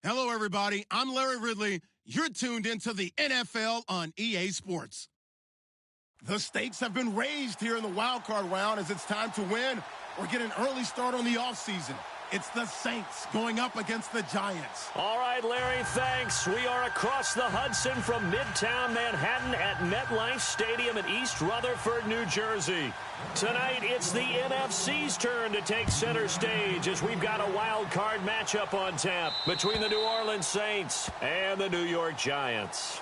Hello, everybody. I'm Larry Ridley. You're tuned into the NFL on EA Sports. The stakes have been raised here in the wild card round as it's time to win or get an early start on the offseason. It's the Saints going up against the Giants. All right, Larry, thanks. We are across the Hudson from Midtown Manhattan at MetLife Stadium in East Rutherford, New Jersey. Tonight, it's the NFC's turn to take center stage as we've got a wild card matchup on tap between the New Orleans Saints and the New York Giants.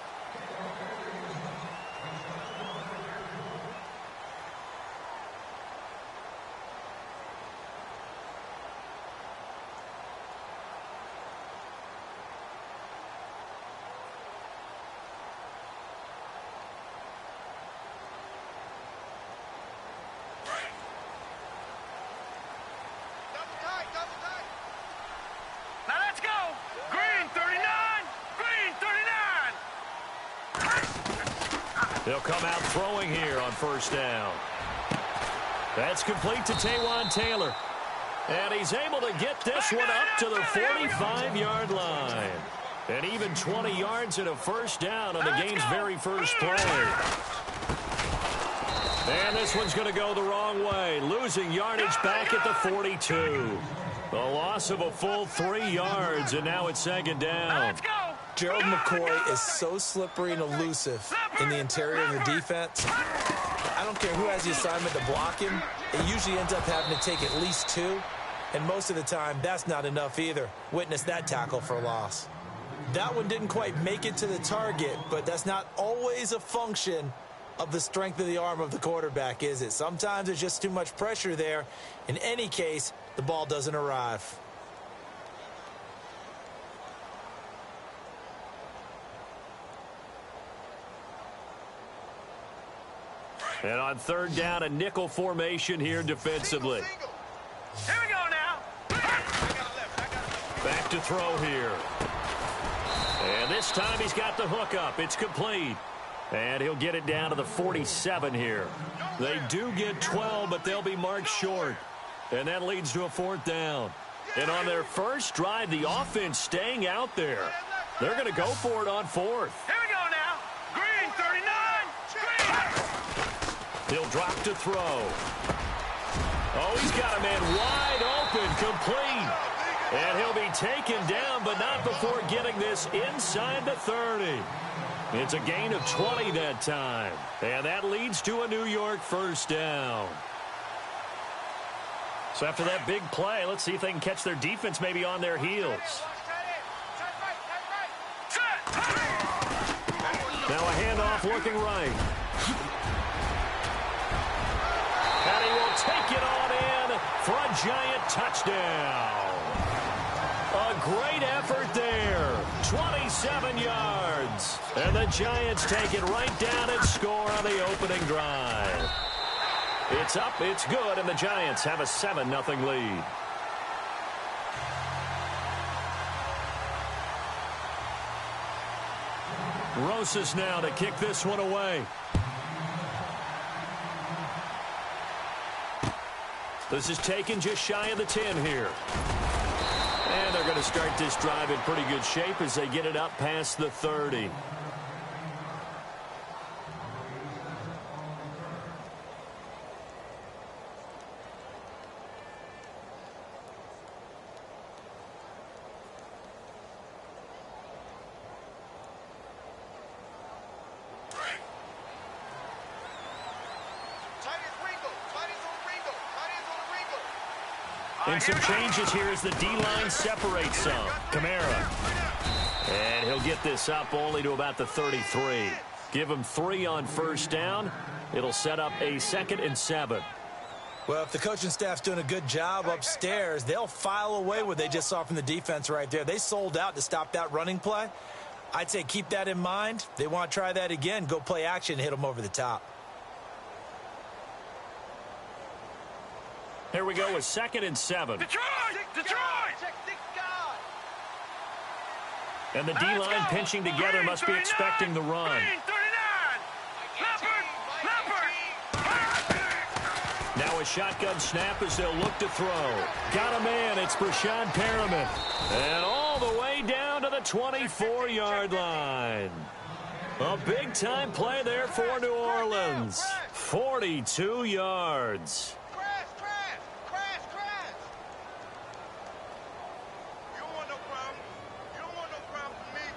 They'll come out throwing here on first down. That's complete to Taywan Taylor. And he's able to get this one up to the 45-yard line. And even 20 yards and a first down on the game's very first play. And this one's going to go the wrong way, losing yardage back at the 42. A loss of a full 3 yards, and now it's second down. Gerald McCoy is so slippery and elusive in the interior of the defense. I don't care who has the assignment to block him. It usually ends up having to take at least 2. And most of the time, that's not enough either. Witness that tackle for loss. That one didn't quite make it to the target, but that's not always a function of the strength of the arm of the quarterback, is it? Sometimes there's just too much pressure there. In any case, the ball doesn't arrive. And on third down, a nickel formation here defensively. Here we go now. Back to throw here. And this time he's got the hook up. It's complete. And he'll get it down to the 47 here. They do get 12, but they'll be marked short. And that leads to a fourth down. And on their first drive, the offense staying out there. They're going to go for it on fourth. Here we go now. Green, 39. Green. He'll drop to throw. Oh, he's got a man wide open, complete. And he'll be taken down, but not before getting this inside the 30. It's a gain of 20 that time. And that leads to a New York first down. So after that big play, let's see if they can catch their defense maybe on their heels. Now a handoff looking right. And he will take it on in for a Giant touchdown. A great effort there. 27 yards. And the Giants take it right down and score on the opening drive. It's up, it's good, and the Giants have a 7-0 lead. Rosas now to kick this one away. This is taken just shy of the 10 here. And they're going to start this drive in pretty good shape as they get it up past the 30. And some changes here as the D-line separates some. Kamara. And he'll get this up only to about the 33. Give him 3 on first down. It'll set up a 2nd and 7. Well, if the coaching staff's doing a good job upstairs, they'll file away what they just saw from the defense right there. They sold out to stop that running play. I'd say keep that in mind. They want to try that again. Go play action and hit them over the top. Here we go with 2nd and 7. Detroit! Detroit! And the D-line pinching together must be expecting the run. Now a shotgun snap as they'll look to throw. Got a man. It's Brashad Perriman. And all all the way down to the 24-yard line. A big-time play there for New Orleans. 42 yards. You don't want no problem. You don't want no problem with me.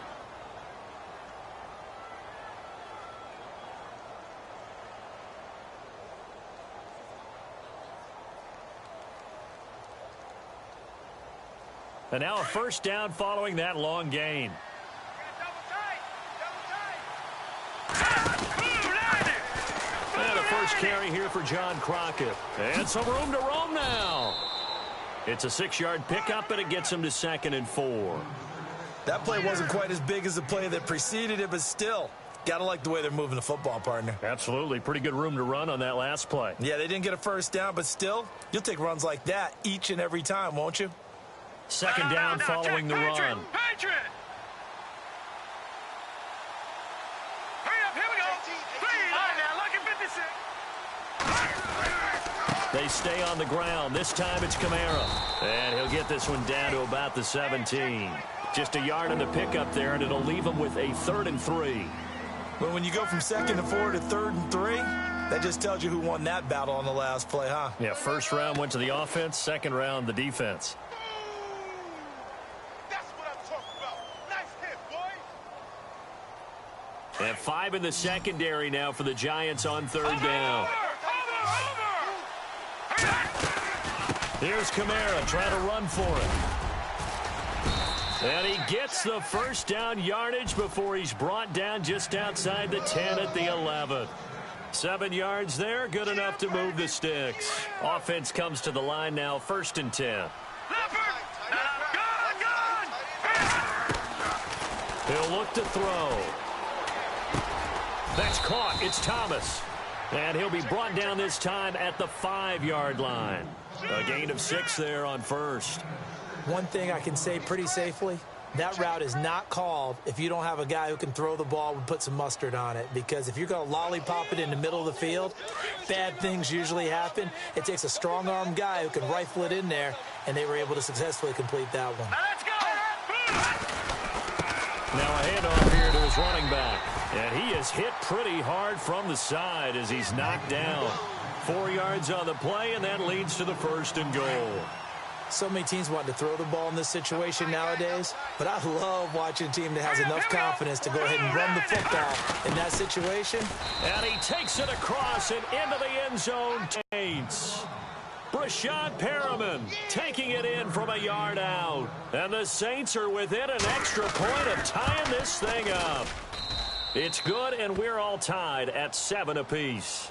And now a first down following that long gain. And a first carry here for John Crockett. And some room to roam now. It's a 6-yard pickup, and it gets him to 2nd and 4. That play wasn't quite as big as the play that preceded it, but still, got to like the way they're moving the football, partner. Absolutely. Pretty good room to run on that last play. Yeah, they didn't get a first down, but still, you'll take runs like that each and every time, won't you? Second down following the run. Patriot! Hurry up, here we go. Please. All right, now, look at 56. They stay on the ground. This time it's Kamara. And he'll get this one down to about the 17. Just a yard in the pickup there, and it'll leave him with a 3rd and 3. But when you go from 2nd and 4 to 3rd and 3, that just tells you who won that battle on the last play, huh? Yeah, first round went to the offense, second round the defense. That's what I'm talking about. Nice hit, boy. And 5 in the secondary now for the Giants on 3rd down. Over! Here's Kamara trying to run for it. And he gets the first down yardage before he's brought down just outside the 10 at the 11. 7 yards there, good enough to move the sticks. Offense comes to the line now, 1st and 10. He'll look to throw. That's caught. It's Thomas. And he'll be brought down this time at the 5-yard line. A gain of 6 there on 1st. One thing I can say pretty safely, that route is not called if you don't have a guy who can throw the ball and put some mustard on it. Because if you're going to lollipop it in the middle of the field, bad things usually happen. It takes a strong-arm guy who can rifle it in there, and they were able to successfully complete that one. Now let's go. Now a handoff here to his running back. And he is hit pretty hard from the side as he's knocked down. 4 yards on the play, and that leads to the 1st and goal. So many teams want to throw the ball in this situation nowadays, but I love watching a team that has enough confidence to go ahead and run the football in that situation. And he takes it across and into the end zone. Taints. Brashad Perriman taking it in from a yard out. And the Saints are within an extra point of tying this thing up. It's good, and we're all tied at 7 apiece.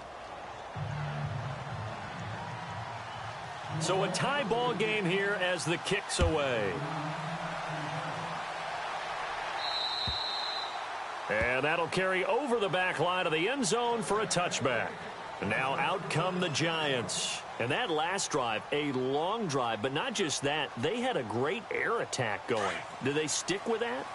So a tie ball game here as the kick's away. And that'll carry over the back line of the end zone for a touchback. Now out come the Giants. And that last drive, a long drive, but not just that. They had a great air attack going. Do they stick with that?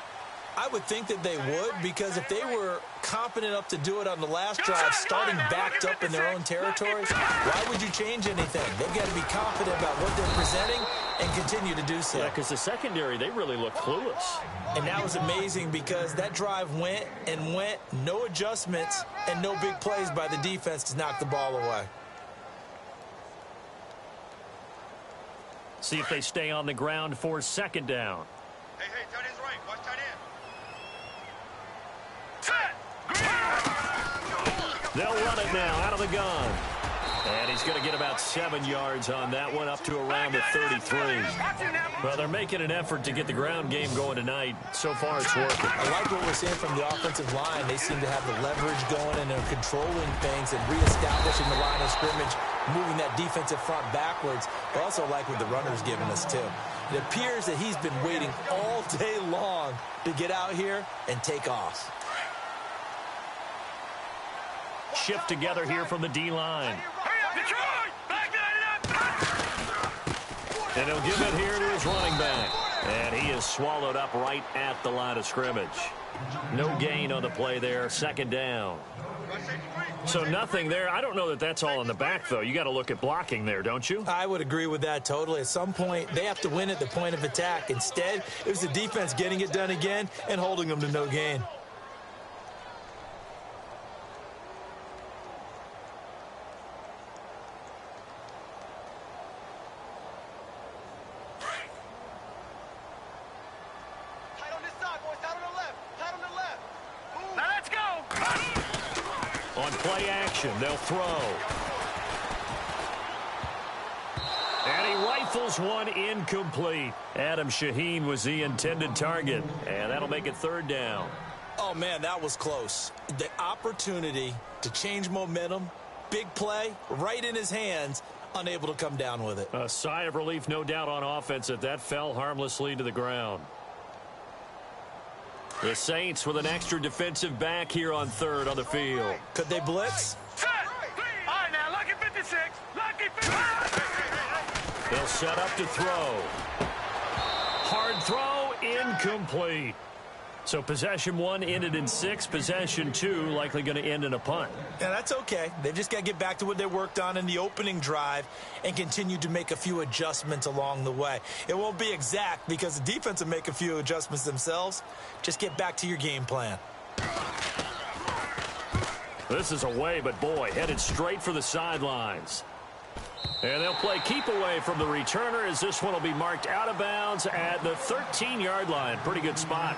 I would think that they would, because if they were confident enough to do it on the last drive, starting backed up in their own territory, why would you change anything? They've got to be confident about what they're presenting and continue to do so. Yeah, because the secondary, they really look clueless. And that was amazing because that drive went and went, no adjustments and no big plays by the defense to knock the ball away. See if they stay on the ground for 2nd down. Hey, tight end's right. Watch tight end. They'll run it now out of the gun. And he's going to get about 7 yards on that one, up to around the 33. Well, they're making an effort to get the ground game going tonight. So far, it's working. I like what we're seeing from the offensive line. They seem to have the leverage going, and they're controlling things and reestablishing the line of scrimmage, moving that defensive front backwards. I also like what the runner's giving us, too. It appears that he's been waiting all day long to get out here and take off. Shift together here from the D-line. And he'll give it here to his running back. And he is swallowed up right at the line of scrimmage. No gain on the play there, 2nd down. So nothing there. I don't know that that's all in the back, though. You got to look at blocking there, don't you? I would agree with that totally. At some point, they have to win at the point of attack. Instead, it was the defense getting it done again and holding them to no gain. On play action, they'll throw. And he rifles one incomplete. Adam Shaheen was the intended target, and that'll make it third down. Oh, man, that was close. The opportunity to change momentum, big play, right in his hands, unable to come down with it. A sigh of relief, no doubt, on offense that fell harmlessly to the ground. The Saints with an extra defensive back here on third on the field. Could they blitz? Set. All right, now, lucky 56. Lucky 56. They'll set up to throw. Hard throw, incomplete. So possession one ended in 6. Possession 2 likely going to end in a punt. Yeah, that's okay. They've just got to get back to what they worked on in the opening drive and continue to make a few adjustments along the way. It won't be exact because the defense will make a few adjustments themselves. Just get back to your game plan. This is away, but boy, headed straight for the sidelines. And they'll play keep away from the returner as this one will be marked out of bounds at the 13-yard line. Pretty good spot.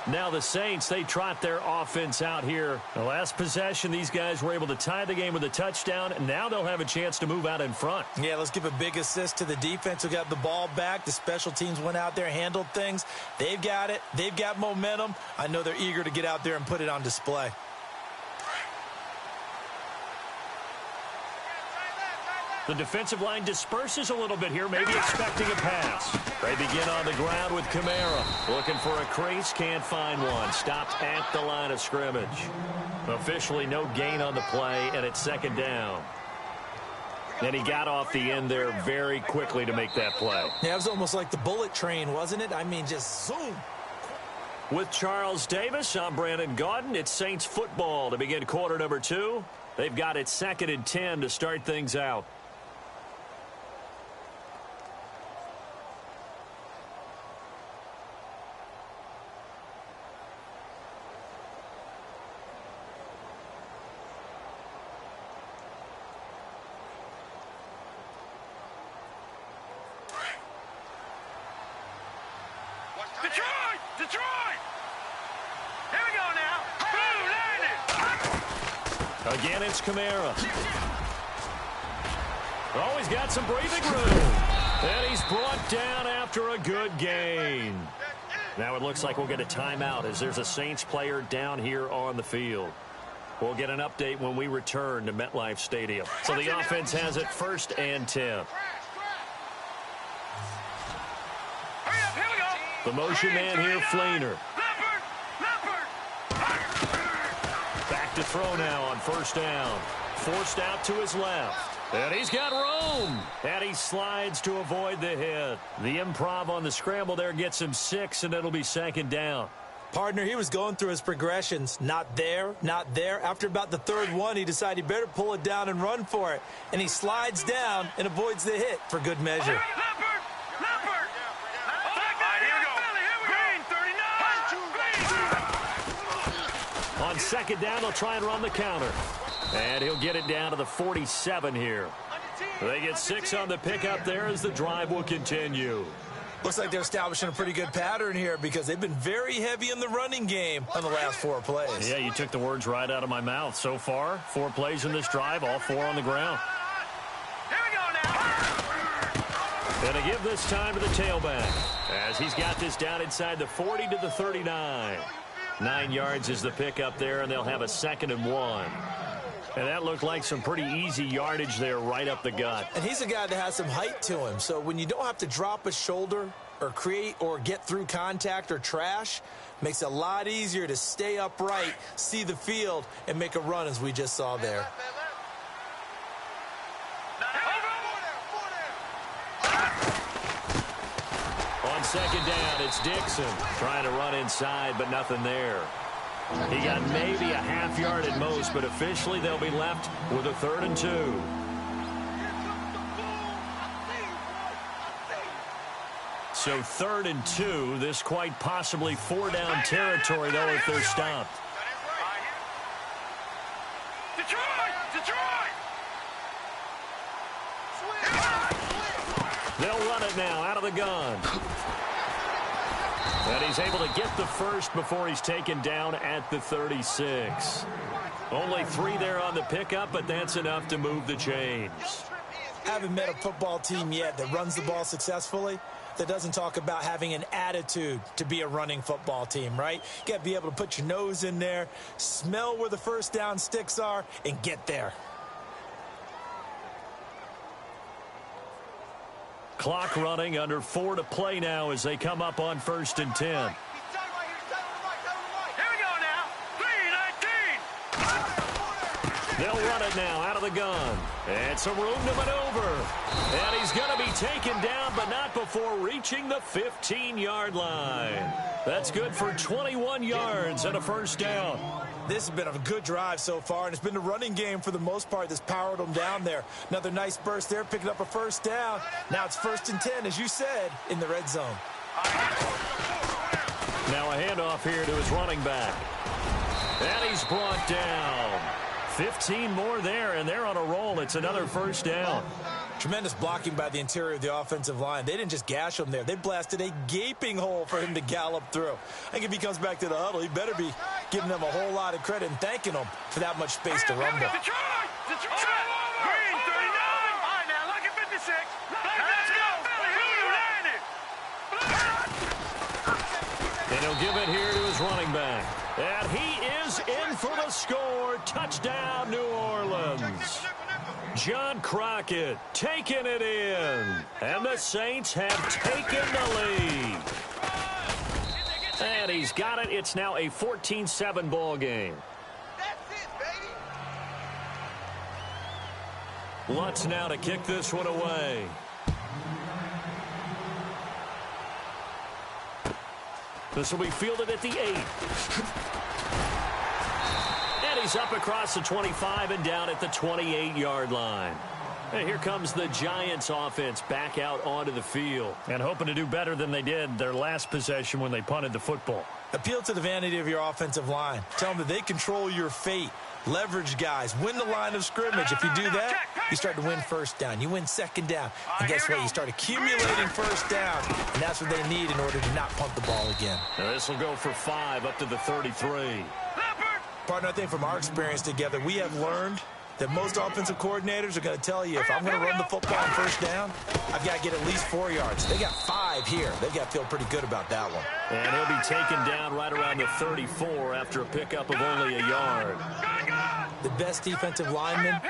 Now the Saints, they trot their offense out here. The last possession, these guys were able to tie the game with a touchdown, and now they'll have a chance to move out in front. Yeah, let's give a big assist to the defense who got the ball back. The special teams went out there, handled things. They've got it. They've got momentum. I know they're eager to get out there and put it on display. The defensive line disperses a little bit here, maybe expecting a pass. They begin on the ground with Kamara. Looking for a crease, can't find one. Stopped at the line of scrimmage. Officially no gain on the play, and it's second down. And he got off the end there very quickly to make that play. Yeah, it was almost like the bullet train, wasn't it? I mean, just zoom. With Charles Davis, I'm Brandon Gaudin. It's Saints football to begin quarter number 2. They've got it 2nd and 10 to start things out. Detroit! Here we go now. Boom, landed. Again, it's Kamara. Oh, he's got some breathing room. And he's brought down after a good gain. Now it looks like we'll get a timeout as there's a Saints player down here on the field. We'll get an update when we return to MetLife Stadium. So the offense has it 1st and 10. The motion man here, Flainer. Back to throw now on 1st down. Forced out to his left. And he's got room. And he slides to avoid the hit. The improv on the scramble there gets him 6, and it'll be 2nd down. Partner, he was going through his progressions. Not there, not there. After about the 3rd one, he decided he better pull it down and run for it. And he slides down and avoids the hit for good measure. On 2nd down, they'll try and run the counter. And he'll get it down to the 47 here. They get 6 on the pickup there as the drive will continue. Looks like they're establishing a pretty good pattern here because they've been very heavy in the running game on the last 4 plays. Yeah, you took the words right out of my mouth. So far, 4 plays in this drive, all 4 on the ground. Here we go now. And to give this time to the tailback as he's got this down inside the 40 to the 39. 9 yards is the pickup there, and they'll have a 2nd and 1. And that looked like some pretty easy yardage there right up the gut. And he's a guy that has some height to him. So when you don't have to drop a shoulder or create or get through contact or trash, makes it a lot easier to stay upright, see the field, and make a run as we just saw there. On 2nd down, it's Dixon trying to run inside, but nothing there. He got maybe a half yard at most, but officially they'll be left with a 3rd and 2. So 3rd and 2, this quite possibly 4-down territory, though, if they're stopped. They'll run it now out of the gun. And he's able to get the first before he's taken down at the 36. Only 3 there on the pickup, but that's enough to move the chains. Haven't met a football team yet that runs the ball successfully that doesn't talk about having an attitude to be a running football team, right? You got to be able to put your nose in there, smell where the first down sticks are, and get there. Clock running, under 4 to play now as they come up on 1st and 10. Here we go now. 3-19. They'll run it now out of the gun. And some room to maneuver. And he's going to be taken down, but not before reaching the 15-yard line. That's good for 21 yards and a first down. This has been a good drive so far, and it's been the running game for the most part that's powered them down there. Another nice burst there, picking up a first down. Now it's 1st and 10, as you said, in the red zone. Now a handoff here to his running back. And he's brought down. 15 more there, and they're on a roll. It's another first down. Tremendous blocking by the interior of the offensive line. They didn't just gash him there. They blasted a gaping hole for him to gallop through. I think if he comes back to the huddle, he better be giving them a whole lot of credit and thanking them for that much space to rumble. Detroit! Green 39! All right, now, look at 56. Let's go! And he'll give it here to his running back. And he is in for the score. Touchdown, New Orleans. John Crockett taking it in. And the Saints have taken the lead. And he's got it. It's now a 14-7 ball game. That's it, baby. Lutz now to kick this one away. This will be fielded at the 8. And he's up across the 25 and down at the 28-yard line. And here comes the Giants offense back out onto the field and hoping to do better than they did their last possession when they punted the football. Appeal to the vanity of your offensive line. Tell them that they control your fate. Leverage guys. Win the line of scrimmage. If you do that, you start to win first down. You win second down. And guess what? You start accumulating first down. And that's what they need in order to not punt the ball again. Now this will go for 5 up to the 33. Partner, I think from our experience together, we have learned that most offensive coordinators are going to tell you, if I'm going to run the football on first down, I've got to get at least 4 yards. They got 5 here. They've got to feel pretty good about that one. And he'll be taken down right around the 34 after a pickup of only a yard. The best defensive linemen,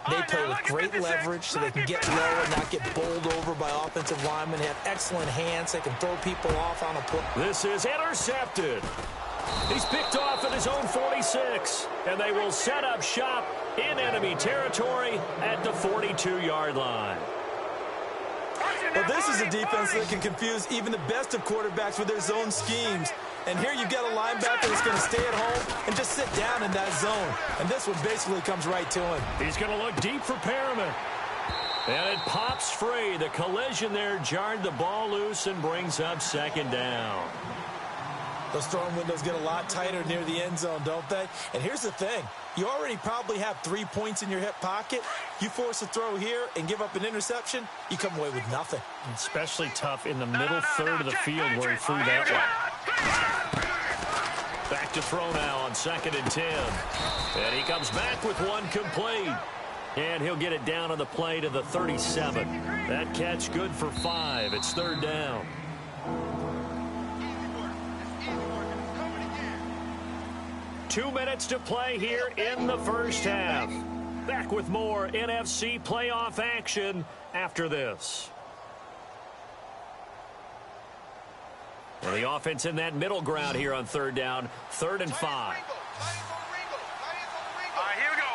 they play with great leverage so they can get low and not get bowled over by offensive linemen. They have excellent hands. They can throw people off on a play. This is intercepted. He's picked off at his own 46, and they will set up shop in enemy territory at the 42-yard line. Well, this is a defense that can confuse even the best of quarterbacks with their zone schemes. And here you've got a linebacker that's going to stay at home and just sit down in that zone. And this one basically comes right to him. He's going to look deep for Perriman. And it pops free. The collision there jarred the ball loose and brings up second down. Those throwing windows get a lot tighter near the end zone, don't they? And here's the thing. You already probably have 3 points in your hip pocket. You force a throw here and give up an interception, you come away with nothing. Especially tough in the middle third of the field where he threw that one. Back to throw now on 2nd and 10. And he comes back with one complete. And he'll get it down on the play to the 37. That catch good for 5. It's 3rd down. Two minutes to play here in the first half. Back with more NFC playoff action after this. Well, the offense in that middle ground here on 3rd down. 3rd and 5. All right, here we go.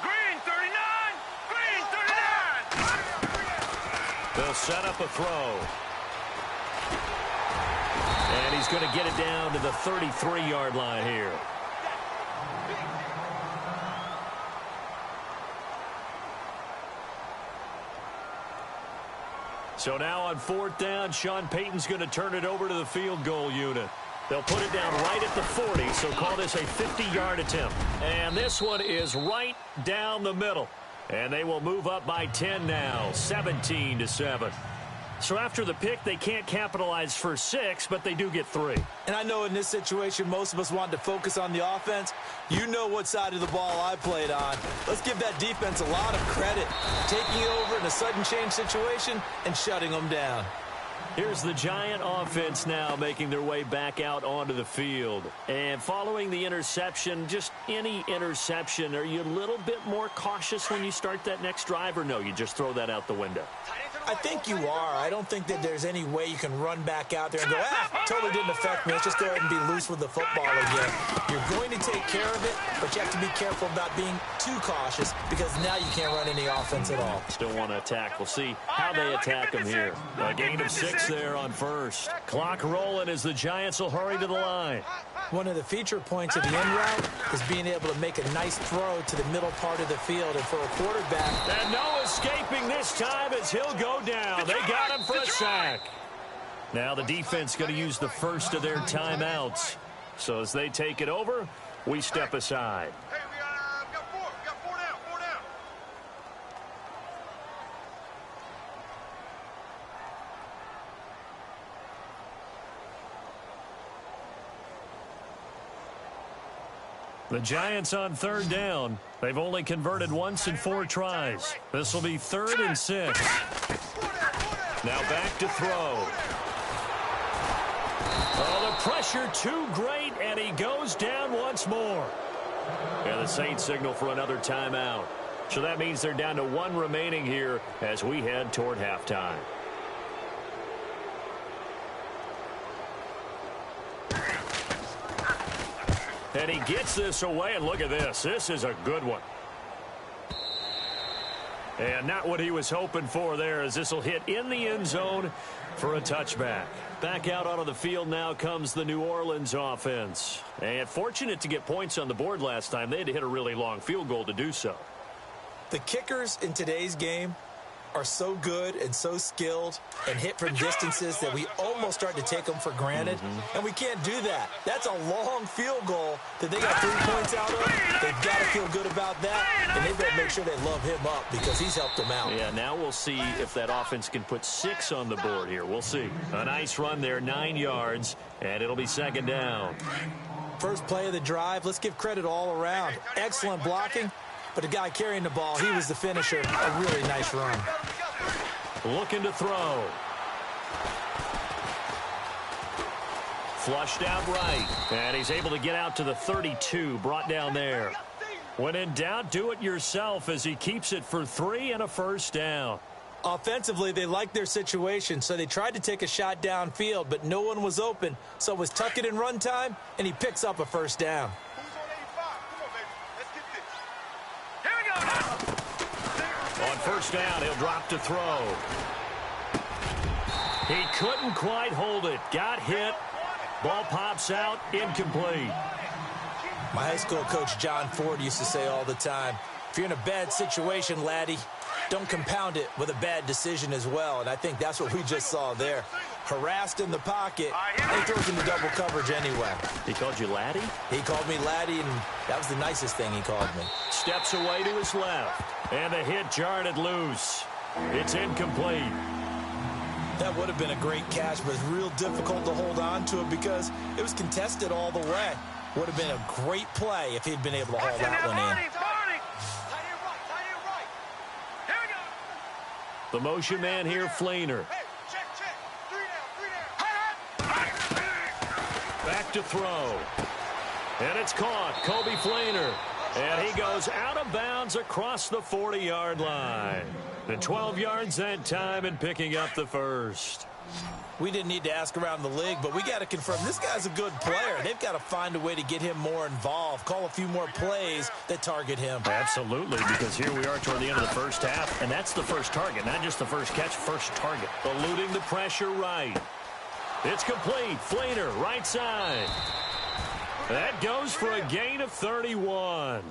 Green 39. Green 39. They'll set up a throw. And he's going to get it down to the 33-yard line here. So now on 4th down, Sean Payton's going to turn it over to the field goal unit. They'll put it down right at the 40, so call this a 50-yard attempt. And this one is right down the middle. And they will move up by 10 now, 17-7. So after the pick, they can't capitalize for 6, but they do get 3. And I know in this situation, most of us wanted to focus on the offense. You know what side of the ball I played on. Let's give that defense a lot of credit, taking it over in a sudden change situation and shutting them down. Here's the Giant offense now making their way back out onto the field. And following the interception, just any interception, are you a little bit more cautious when you start that next drive, or no, you just throw that out the window? I think you are. I don't think that there's any way you can run back out there and go, totally didn't affect me. Let's just go ahead and be loose with the football again. You're going to take care of it, but you have to be careful about being too cautious because now you can't run any offense at all. Still want to attack. We'll see how they attack them here. A gain of 6 there on first. Clock rolling as the Giants will hurry to the line. One of the feature points of the end route is being able to make a nice throw to the middle part of the field. And for a quarterback... And no escaping this time as he'll go down. They got him for a sack. Now the defense going to use the first of their timeouts. So as they take it over, we step aside. Hey, we got 4. We got 4 down. 4 down. The Giants on 3rd down. They've only converted once in 4 tries. This will be 3rd and 6. Now back to throw. Oh, the pressure too great, and he goes down once more. And the Saints signal for another timeout. So that means they're down to 1 remaining here as we head toward halftime. And he gets this away, and look at this. This is a good one. And not what he was hoping for there, as this will hit in the end zone for a touchback. Back out onto the field now comes the New Orleans offense. And fortunate to get points on the board last time. They had to hit a really long field goal to do so. The kickers in today's game are so good and so skilled and hit from distances that we almost start to take them for granted. And we can't do that. That's a long field goal that they got 3 points out of. They've got to feel good about that, and they've got to make sure they love him up because he's helped them out. Yeah, now we'll see if that offense can put 6 on the board here. We'll see. A nice run there, 9 yards, and it'll be 2nd down. First play of the drive, let's give credit all around. Excellent blocking. But the guy carrying the ball, he was the finisher. A really nice run. Looking to throw. Flushed out right. And he's able to get out to the 32, brought down there. When in doubt, do it yourself as he keeps it for 3 and a first down. Offensively, they liked their situation, so they tried to take a shot downfield, but no one was open. So it was tuck it in run time, and he picks up a first down. On first down, he'll drop to throw. He couldn't quite hold it. Got hit. Ball pops out. Incomplete. My high school coach, John Ford, used to say all the time, if you're in a bad situation, laddie, don't compound it with a bad decision as well. And I think that's what we just saw there. Harassed in the pocket, and he throws into double coverage anyway. He called you laddie? He called me laddie, and that was the nicest thing he called me. Steps away to his left. And the hit jarred it loose. It's incomplete. That would have been a great catch, but it's real difficult to hold on to it because it was contested all the way. Would have been a great play if he'd been able to haul that one in. The motion man here, Flainer. Back to throw. And it's caught. Kobe Flainer. And he goes out of bounds across the 40-yard line. And 12 yards that time and picking up the first. We didn't need to ask around the league, but we got to confirm this guy's a good player. They've got to find a way to get him more involved, call a few more plays that target him. Absolutely, because here we are toward the end of the first half, and that's the first target, not just the first catch, first target. Eluding the pressure right. It's complete. Flainer, right side. That goes for a gain of 31.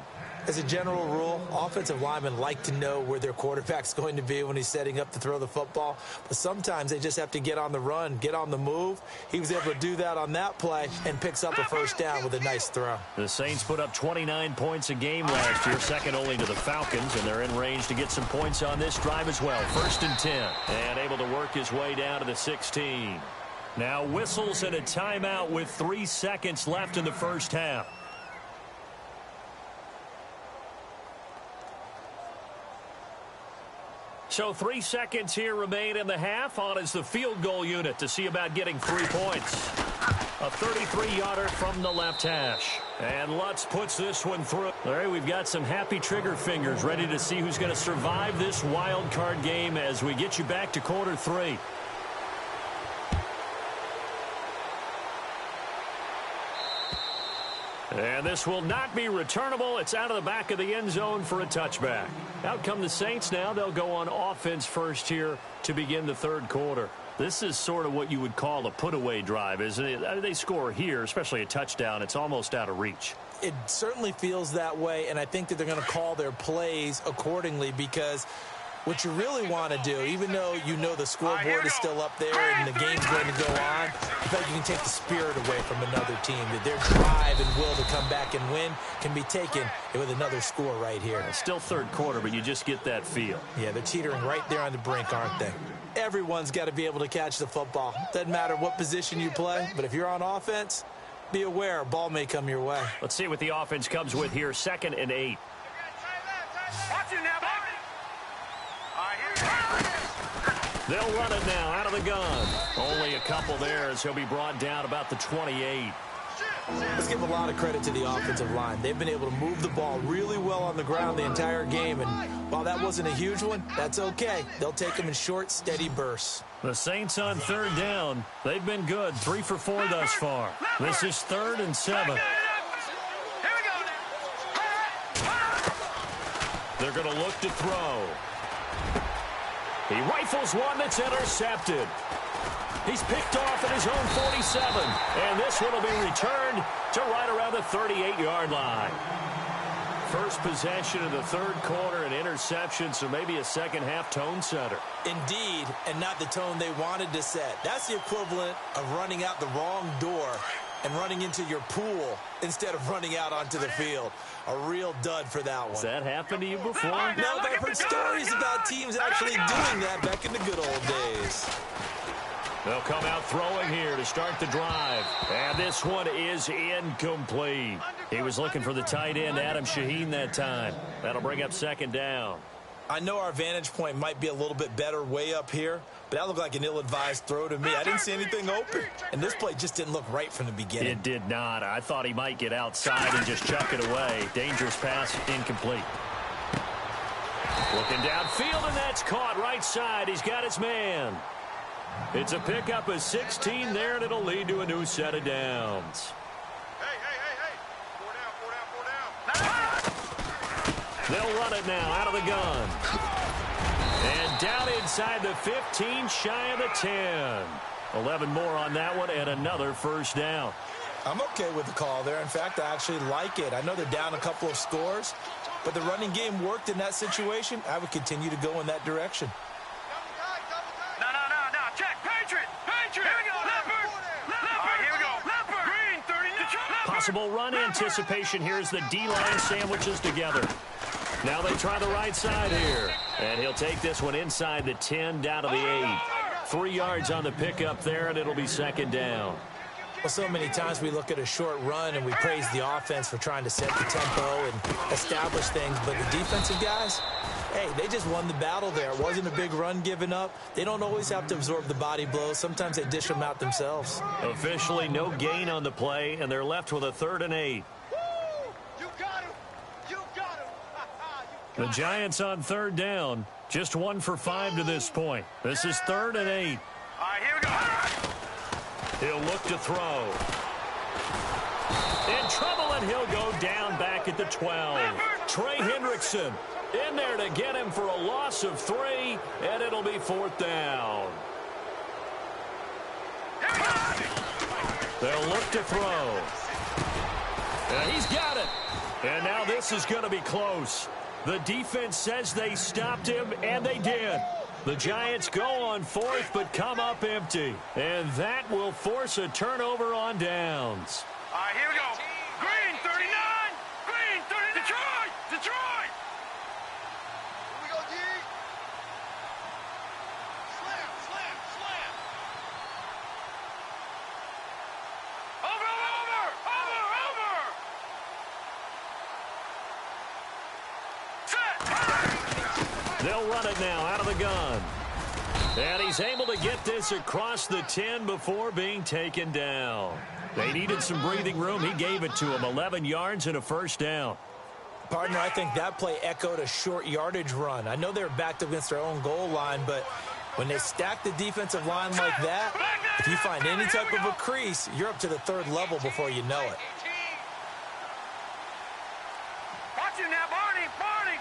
As a general rule, offensive linemen like to know where their quarterback's going to be when he's setting up to throw the football. But sometimes they just have to get on the run, get on the move. He was able to do that on that play and picks up a first down with a nice throw. The Saints put up 29 points a game last year, second only to the Falcons, and they're in range to get some points on this drive as well. 1st and 10, and able to work his way down to the 16. Now whistles and a timeout with 3 seconds left in the first half. So 3 seconds here remain in the half. On is the field goal unit to see about getting 3 points. A 33-yarder from the left hash. And Lutz puts this one through. All right, we've got some happy trigger fingers ready to see who's going to survive this wild card game as we get you back to quarter 3. And this will not be returnable. It's out of the back of the end zone for a touchback. Out come the Saints now. They'll go on offense first here to begin the third quarter. This is sort of what you would call a put-away drive, isn't it? I mean, they score here, especially a touchdown. It's almost out of reach. It certainly feels that way, and I think that they're going to call their plays accordingly because what you really want to do, even though you know the scoreboard is still up there and the game's going to go on, I feel like you can take the spirit away from another team, that their drive and will to come back and win can be taken with another score right here. It's still third quarter, but you just get that feel. Yeah, they're teetering right there on the brink, aren't they? Everyone's got to be able to catch the football. Doesn't matter what position you play, but if you're on offense, be aware a ball may come your way. Let's see what the offense comes with here. 2nd and 8. Watch it now, baby. They'll run it now out of the gun. Only a couple there as he'll be brought down about the 28. Let's give a lot of credit to the offensive line. They've been able to move the ball really well on the ground the entire game, and while that wasn't a huge one, that's okay. They'll take them in short, steady bursts. The Saints on 3rd down. They've been good, 3 for 4 thus far. This is 3rd and 7. They're going to look to throw. He rifles one that's intercepted. He's picked off at his own 47. And this one will be returned to right around the 38-yard line. First possession of the third quarter, an interception, so maybe a second-half tone setter. Indeed, and not the tone they wanted to set. That's the equivalent of running out the wrong door and running into your pool instead of running out onto the field. A real dud for that one. Has that happened to you before? No, but I've heard stories about teams actually doing that back in the good old days. They'll come out throwing here to start the drive. And this one is incomplete. He was looking for the tight end, Adam Shaheen, that time. That'll bring up 2nd down. I know our vantage point might be a little bit better way up here, but that looked like an ill-advised throw to me. I didn't see anything open, and this play just didn't look right from the beginning. It did not. I thought he might get outside and just chuck it away. Dangerous pass, incomplete. Looking downfield, and that's caught right side. He's got his man. It's a pickup of 16 there, and it'll lead to a new set of downs. Hey. 4 down. They'll run it now out of the gun. And down inside the 15, shy of the 10. 11 more on that one, and another first down. I'm okay with the call there. In fact, I actually like it. I know they're down a couple of scores, but the running game worked in that situation. I would continue to go in that direction. No. Check. Patriot. Here we go. Leopard. All right, here we go. Leopard. Green, 39. Possible run anticipation here as the D-line sandwiches together. Now they try the right side here. And he'll take this one inside the 10, down to the 8. 3 yards on the pickup there, and it'll be 2nd down. Well, so many times we look at a short run and we praise the offense for trying to set the tempo and establish things, but the defensive guys, hey, they just won the battle there. It wasn't a big run given up. They don't always have to absorb the body blows. Sometimes they dish them out themselves. Officially no gain on the play, and they're left with a 3rd and 8. You got him. The Giants on 3rd down. Just 1 for 5 to this point. This is 3rd and 8. All right, here we go. He'll look to throw. In trouble, and he'll go down back at the 12. Trey Hendrickson in there to get him for a loss of 3, and it'll be 4th down. They'll look to throw. And he's got it. And now this is going to be close. The defense says they stopped him, and they did. The Giants go on fourth, but come up empty. And that will force a turnover on downs. All right, here we go. Green, 39. Green, 30. Detroit. Detroit. Here we go, D. Slam, slam, slam. Over, over, over, over. Set. They'll run it now out of the gun. And he's able to get this across the 10 before being taken down. They needed some breathing room. He gave it to him. 11 yards and a first down. Partner, I think that play echoed a short yardage run. I know they were backed up against their own goal line, but when they stack the defensive line like that, if you find any type of a crease, you're up to the third level before you know it. Watch you now, Barney. Barney.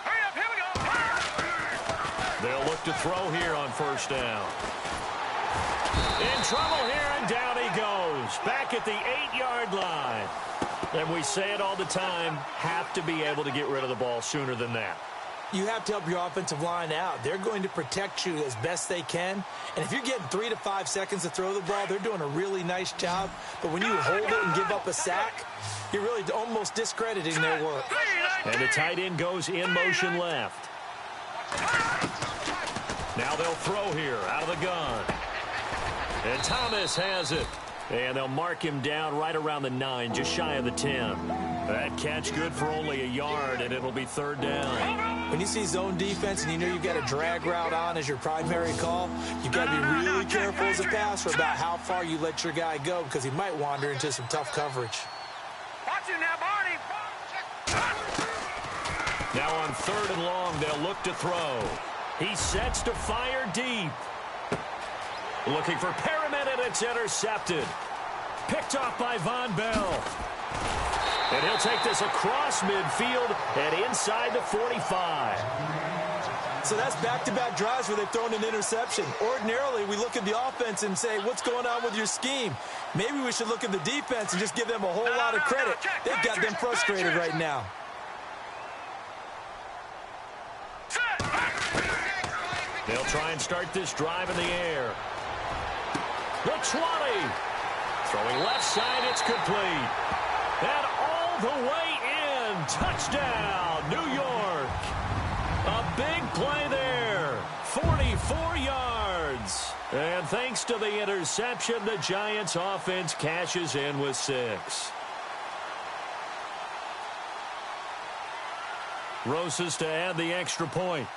Hurry up, here we go. They'll look to throw here on first down. In trouble here, and down he goes. Back at the 8-yard line. And we say it all the time, have to be able to get rid of the ball sooner than that. You have to help your offensive line out. They're going to protect you as best they can. And if you're getting 3 to 5 seconds to throw the ball, they're doing a really nice job. But when you hold it and give up a sack, you're really almost discrediting their work. And the tight end goes in motion left. Now they'll throw here out of the gun. And Thomas has it. And they'll mark him down right around the 9, just shy of the 10. That catch good for only a yard, and it'll be third down. When you see zone defense and you know you've got a drag route on as your primary call, you've got to be really careful as a passer about how far you let your guy go because he might wander into some tough coverage. Watch you now, Barney. Now on third and long, they'll look to throw. He sets to fire deep. Looking for Perriman, and it's intercepted. Picked off by Von Bell. And he'll take this across midfield and inside the 45. So that's back-to-back drives where they've thrown an interception. Ordinarily, we look at the offense and say, what's going on with your scheme? Maybe we should look at the defense and just give them a whole lot of credit. They've got them frustrated right now. They'll try and start this drive in the air. The 20. Throwing left side, it's complete. And all the way in. Touchdown, New York. A big play there. 44 yards. And thanks to the interception, the Giants offense cashes in with 6. Rosas to add the extra point.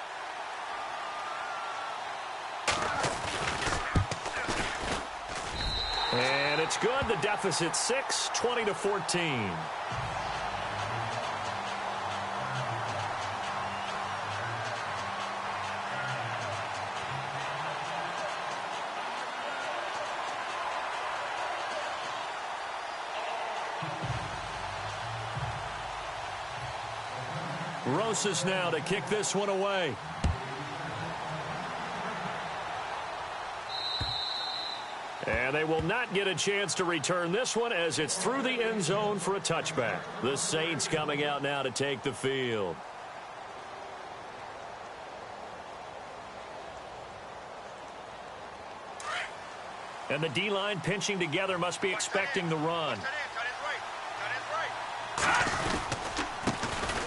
And it's good. The deficit 6, 20-14. Rosas now to kick this one away. And they will not get a chance to return this one as it's through the end zone for a touchback. The Saints coming out now to take the field. And the D-line pinching together must be expecting the run.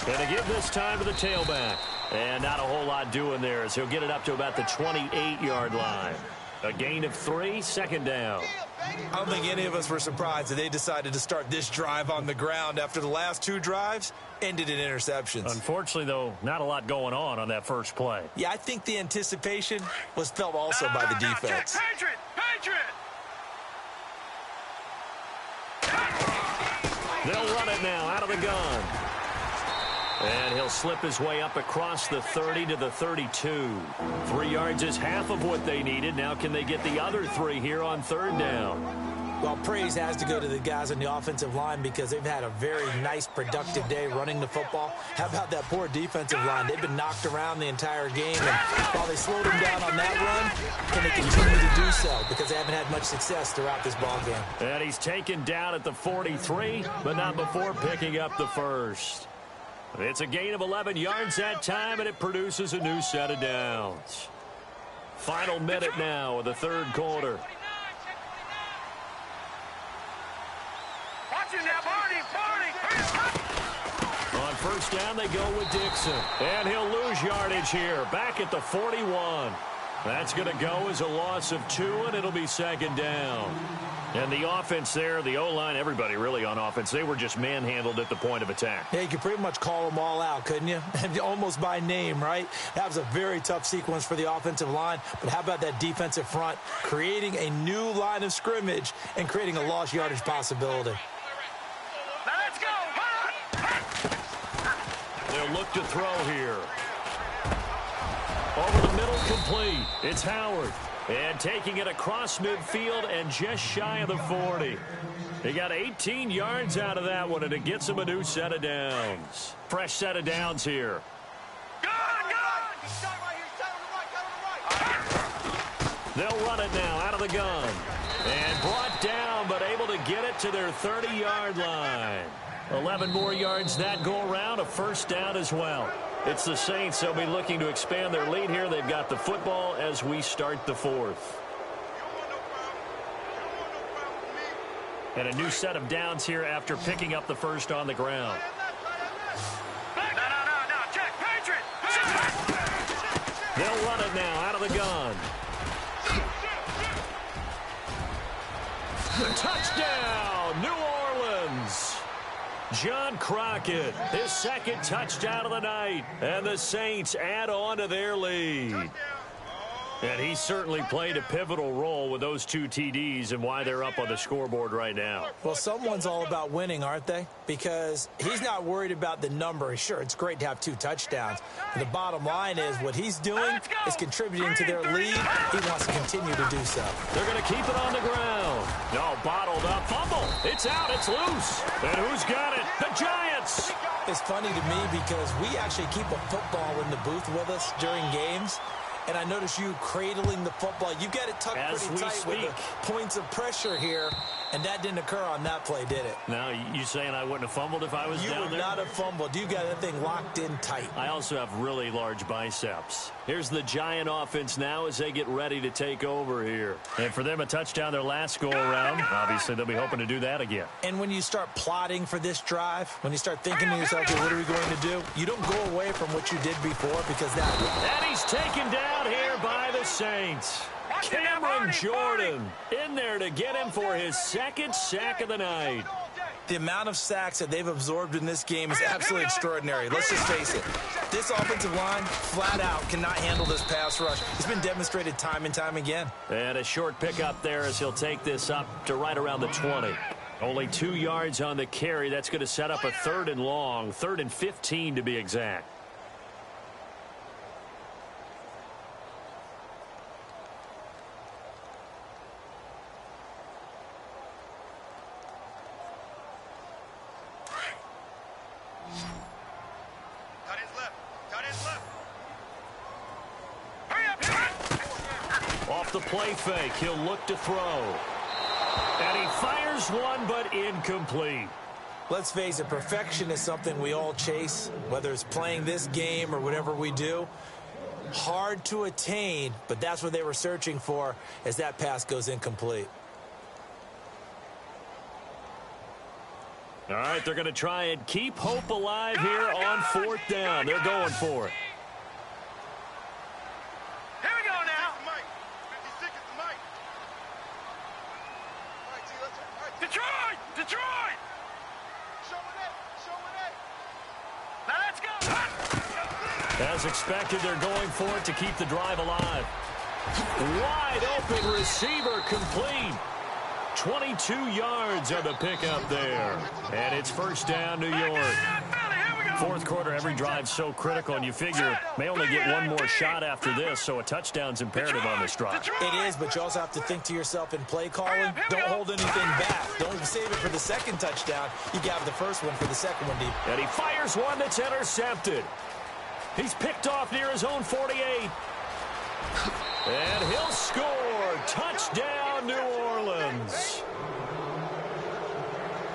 And to give this time to the tailback. And not a whole lot doing there as he'll get it up to about the 28-yard line. A gain of 3, second down. I don't think any of us were surprised that they decided to start this drive on the ground after the last 2 drives ended in interceptions. Unfortunately, though, not a lot going on that first play. Yeah, I think the anticipation was felt also by the defense. Patriot! They'll run it now out of the gun. And he'll slip his way up across the 30 to the 32. 3 yards is half of what they needed. Now can they get the other 3 here on third down? Well, praise has to go to the guys on the offensive line because they've had a very nice, productive day running the football. How about that poor defensive line? They've been knocked around the entire game, and while they slowed them down on that run, can they continue to do so because they haven't had much success throughout this ball game. And he's taken down at the 43, but not before picking up the first. It's a gain of 11 yards that time, and it produces a new set of downs. Final minute now of the third quarter. On first down, they go with Dixon. And he'll lose yardage here. Back at the 41. That's going to go as a loss of 2, and it'll be second down. And the offense there, the O-line, everybody really on offense, they were just manhandled at the point of attack. Yeah, you could pretty much call them all out, couldn't you? Almost by name, right? That was a very tough sequence for the offensive line. But how about that defensive front creating a new line of scrimmage and creating a lost yardage possibility? Now let's go. They'll look to throw here. Over the middle, complete. It's Howard. And taking it across midfield and just shy of the 40. He got 18 yards out of that one, and it gets him a new set of downs. Fresh set of downs here. They'll run it now out of the gun. And brought down, but able to get it to their 30-yard line. 11 more yards that go around, a first down as well. It's the Saints. They'll be looking to expand their lead here. They've got the football as we start the fourth. And a new set of downs here after picking up the first on the ground. No, check, Patriot. They'll run it now out of the gun. Touchdown, New Orleans. John Crockett, his second touchdown of the night, and the Saints add on to their lead. And he certainly played a pivotal role with those 2 TDs and why they're up on the scoreboard right now. Well, someone's all about winning, aren't they? Because he's not worried about the number. Sure, it's great to have 2 touchdowns. But the bottom line is what he's doing is contributing to their lead. He wants to continue to do so. They're going to keep it on the ground. No, bottled up. Fumble. It's out. It's loose. And who's got it? The Giants. It's funny to me because we actually keep a football in the booth with us during games. And I notice you cradling the football. You got it tucked pretty tight with the points of pressure here. And that didn't occur on that play, did it? Now, you saying I wouldn't have fumbled if I was down there? You would not have fumbled. You got that thing locked in tight. I also have really large biceps. Here's the Giant offense now as they get ready to take over here. And for them, a touchdown their last go-around. Obviously, they'll be hoping to do that again. And when you start plotting for this drive, when you start thinking to yourself, okay, what are we going to do? You don't go away from what you did before because that... And he's taken down here by the Saints. Cameron Jordan in there to get him for his second sack of the night. The amount of sacks that they've absorbed in this game is absolutely extraordinary. Let's just face it. This offensive line, flat out, cannot handle this pass rush. It's been demonstrated time and time again. And a short pickup there as he'll take this up to right around the 20. Only 2 yards on the carry. That's going to set up a 3rd and long, 3rd and 15 to be exact. Off the play fake, he'll look to throw. And he fires one, but incomplete. Let's face it, perfection is something we all chase, whether it's playing this game or whatever we do. Hard to attain, but that's what they were searching for as that pass goes incomplete. All right, they're going to try and keep hope alive here on 4th down. They're going for it. Here we go now. 56 is the mic. Detroit! Detroit! Now let's go. As expected, they're going for it to keep the drive alive. Wide open receiver complete. 22 yards on the pickup there. And it's first down, New York. Fourth quarter, every drive so critical, and you figure may only get one more shot after this, so a touchdown's imperative on this drive. It is, but you also have to think to yourself in play calling, don't hold anything back. Don't save it for the second touchdown. You got the first one for the second one, deep. And he fires one that's intercepted. He's picked off near his own 48. And he'll score. Touchdown, New Orleans.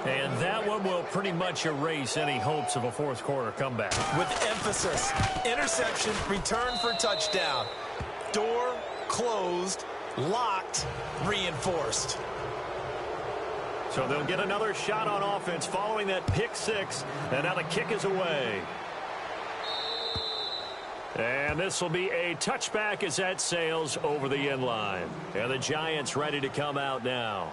And that one will pretty much erase any hopes of a fourth quarter comeback. With emphasis, interception, return for touchdown. Door closed, locked, reinforced. So they'll get another shot on offense following that pick six. And now the kick is away. And this will be a touchback as that sails over the end line. And the Giants ready to come out now.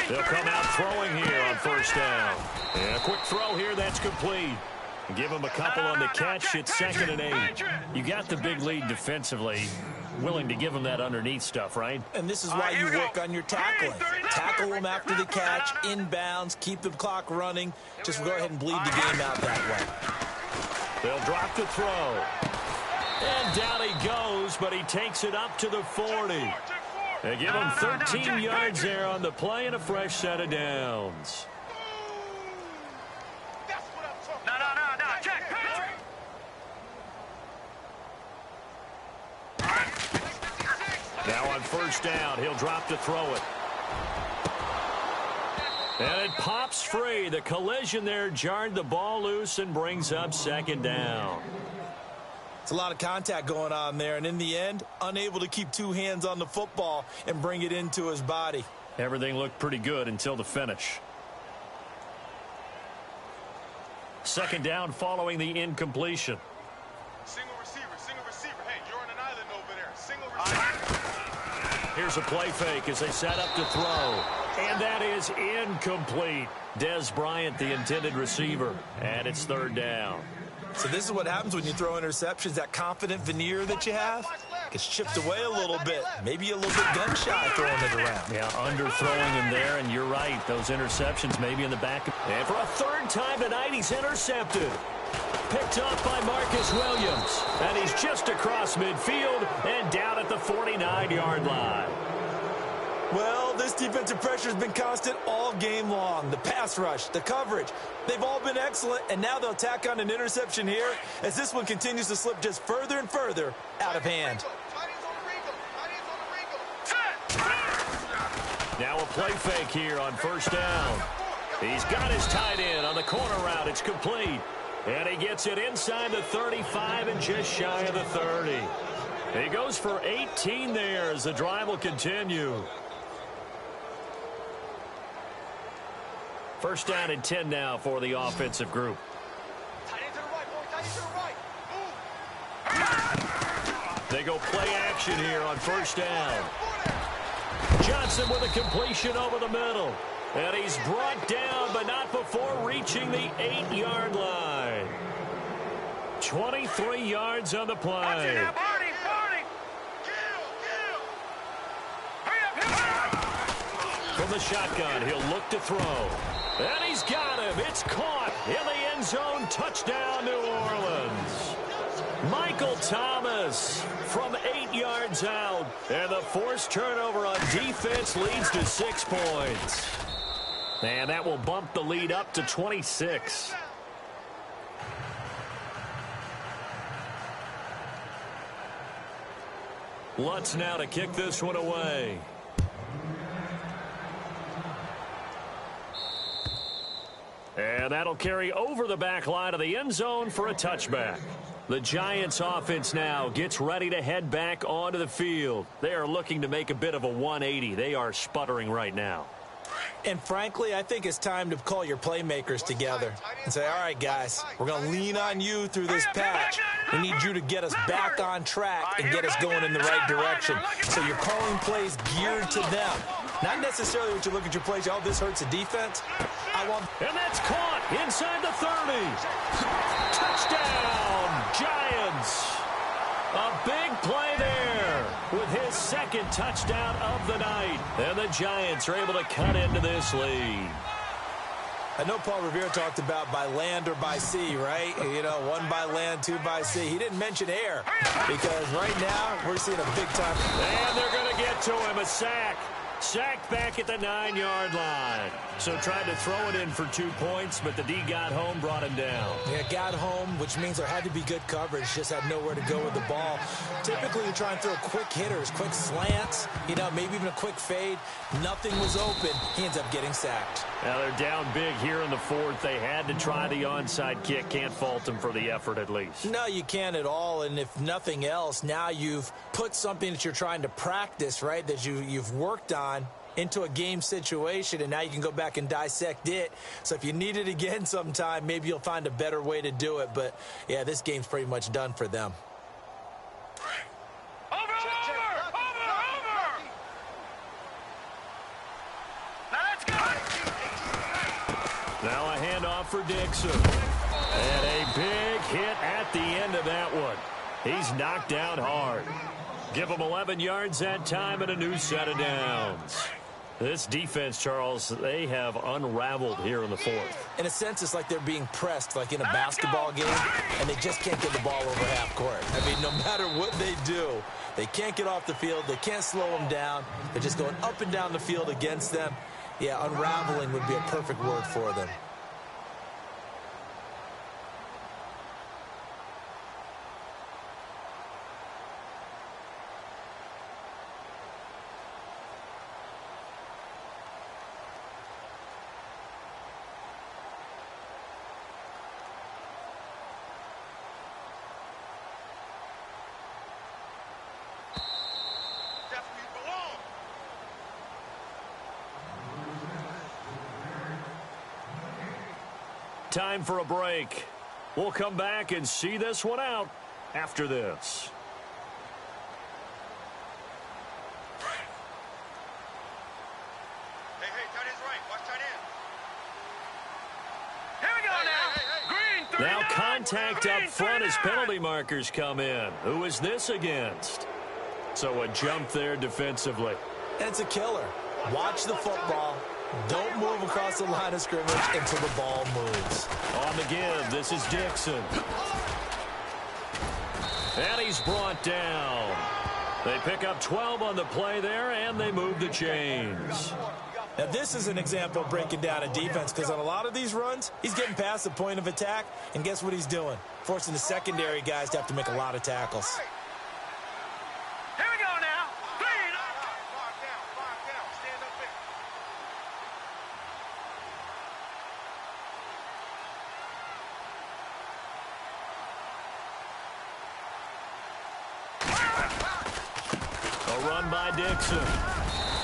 They'll come out throwing here on first down. And a quick throw here, that's complete. Give him a couple on the catch. It's 2nd and 8. You got the big lead defensively. Willing to give him that underneath stuff, right? And this is why you work on your tackling. Tackle them after the catch, inbounds, keep the clock running. Just go ahead and bleed the game out that way. They'll drop the throw. And down he goes, but he takes it up to the 40. They give him 13 yards there on the play and a fresh set of downs. No, check. Now on first down, he'll drop to throw it. And it pops free. The collision there jarred the ball loose and brings up 2nd down. It's a lot of contact going on there, and in the end, unable to keep two hands on the football and bring it into his body. Everything looked pretty good until the finish. 2nd down following the incompletion. Single receiver. Hey, you're on an island over there. Single receiver. Here's a play fake as they set up to throw. And that is incomplete. Des Bryant, the intended receiver. And it's 3rd down. So this is what happens when you throw interceptions. That confident veneer that you have gets chipped away a little bit. Maybe a little bit gun-shy throwing it around. Yeah, underthrowing him there, and you're right. Those interceptions maybe in the back. And for a 3rd time tonight, he's intercepted. Picked up by Marcus Williams. And he's just across midfield and down at the 49-yard line. Well, this defensive pressure has been constant all game long. The pass rush, the coverage, they've all been excellent, and now they'll tack on an interception here as this one continues to slip just further and further out of hand. Now a play fake here on first down. He's got his tight end on the corner route. It's complete. And he gets it inside the 35 and just shy of the 30. He goes for 18 there as the drive will continue. First down and 10 now for the offensive group. They go play action here on first down. Johnson with a completion over the middle. And he's brought down, but not before reaching the 8-yard line. 23 yards on the play. From the shotgun, he'll look to throw. And he's got him. It's caught in the end zone. Touchdown, New Orleans. Michael Thomas from 8 yards out. And the forced turnover on defense leads to 6 points. And that will bump the lead up to 26. Lutz now to kick this one away. And that'll carry over the back line of the end zone for a touchback. The Giants offense now gets ready to head back onto the field. They are looking to make a bit of a 180. They are sputtering right now. And frankly, I think it's time to call your playmakers together and say, all right, guys, we're going to lean on you through this patch. We need you to get us back on track and get us going in the right direction. So you're calling plays geared to them. Not necessarily what you look at your plays, oh, this hurts the defense. And that's caught inside the 30. Touchdown, Giants. A big play there with his second touchdown of the night. And the Giants are able to cut into this lead. I know Paul Revere talked about by land or by sea, right? You know, one by land, two by sea. He didn't mention air because right now we're seeing a big time. And they're going to get to him, a sack. Sacked back at the 9-yard line. So tried to throw it in for 2 points, but the D got home, brought him down. Yeah, got home, which means there had to be good coverage. Just had nowhere to go with the ball. Typically, you try and throw quick hitters, quick slants, you know, maybe even a quick fade. Nothing was open. He ends up getting sacked. Now they're down big here in the fourth. They had to try the onside kick. Can't fault them for the effort at least. No, you can't at all. And if nothing else, now you've put something that you're trying to practice, right, that you've worked on into a game situation, and now you can go back and dissect it. So if you need it again sometime, maybe you'll find a better way to do it. But, yeah, this game's pretty much done for them. Over! Now let's go! Now a handoff for Dixon. And a big hit at the end of that one. He's knocked down hard. Give him 11 yards that time and a new set of downs. This defense, Charles, they have unraveled here in the fourth. In a sense, it's like they're being pressed, like in a basketball game, and they just can't get the ball over half court. I mean, no matter what they do, they can't get off the field. They can't slow them down. They're just going up and down the field against them. Yeah, unraveling would be a perfect word for them. Time for a break. We'll come back and see this one out after this. Hey, tight end's right. Watch tight end. Here we go now. Green, 39. Now contact up front as penalty markers come in. Who is this against? So a jump there defensively. And it's a killer. Watch the football. Don't move across the line of scrimmage until the ball moves. On the give, this is Dixon. And he's brought down. They pick up 12 on the play there, and they move the chains. Now, this is an example of breaking down a defense, because on a lot of these runs, he's getting past the point of attack, and guess what he's doing? Forcing the secondary guys to have to make a lot of tackles. Here we go now. Clean. Far down. Stand up there. A run by Dixon.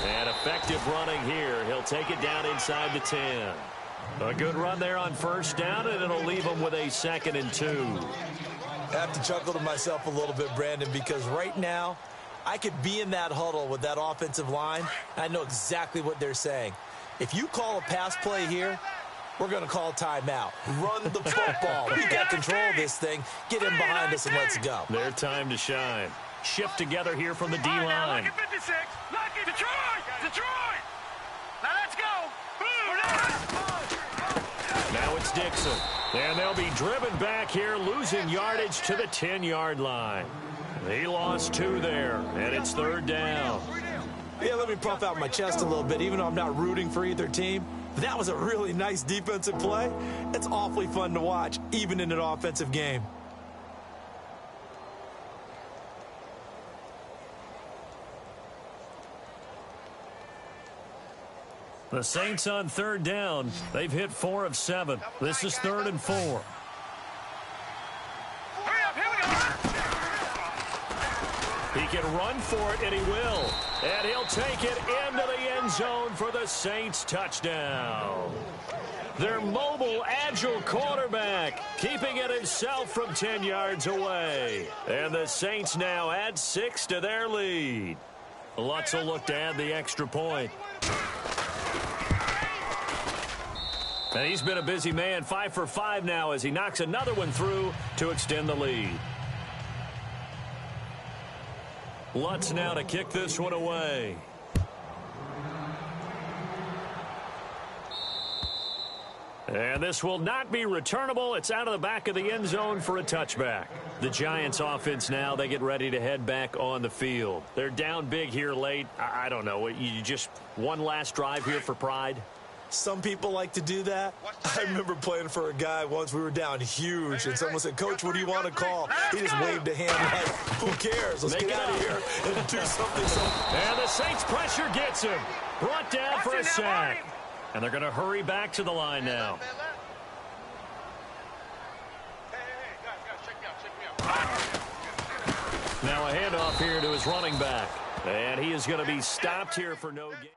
And effective running here. He'll take it down inside the 10. A good run there on first down, and it'll leave him with a 2nd and 2. I have to chuckle to myself a little bit, Brandon, because right now, I could be in that huddle with that offensive line. I know exactly what they're saying. If you call a pass play here, we're going to call timeout. Run the football. We got control of this thing. Get in behind us and let's go. Their time to shine. Shift together here from the D-line. Lucky 56. Lucky Detroit. Now let's go. Now it's Dixon. And they'll be driven back here, losing yardage to the 10-yard line. He lost 2 there, and it's 3rd down. Yeah, let me puff out my chest a little bit, even though I'm not rooting for either team. But that was a really nice defensive play. It's awfully fun to watch, even in an offensive game. The Saints on 3rd down. They've hit 4 of 7. This is 3rd and 4. Hurry up, here we go. He can run for it, and he will. And he'll take it into the end zone for the Saints touchdown. Their mobile, agile quarterback keeping it himself from 10 yards away. And the Saints now add 6 to their lead. Lutz will look to add the extra point. And he's been a busy man, 5 for 5 now as he knocks another one through to extend the lead. Lutz now to kick this one away. And this will not be returnable. It's out of the back of the end zone for a touchback. The Giants offense now, they get ready to head back on the field. They're down big here late. I don't know. You just one last drive here for pride? Some people like to do that. I remember playing for a guy once. We were down huge, and someone said, "Coach, what do you want to call?" He just waved a hand like, "Who cares? Let's get out of here and do something." And the Saints pressure gets him. Brought down for a sack. And they're going to hurry back to the line now. Now a handoff here to his running back. And he is going to be stopped here for no gain.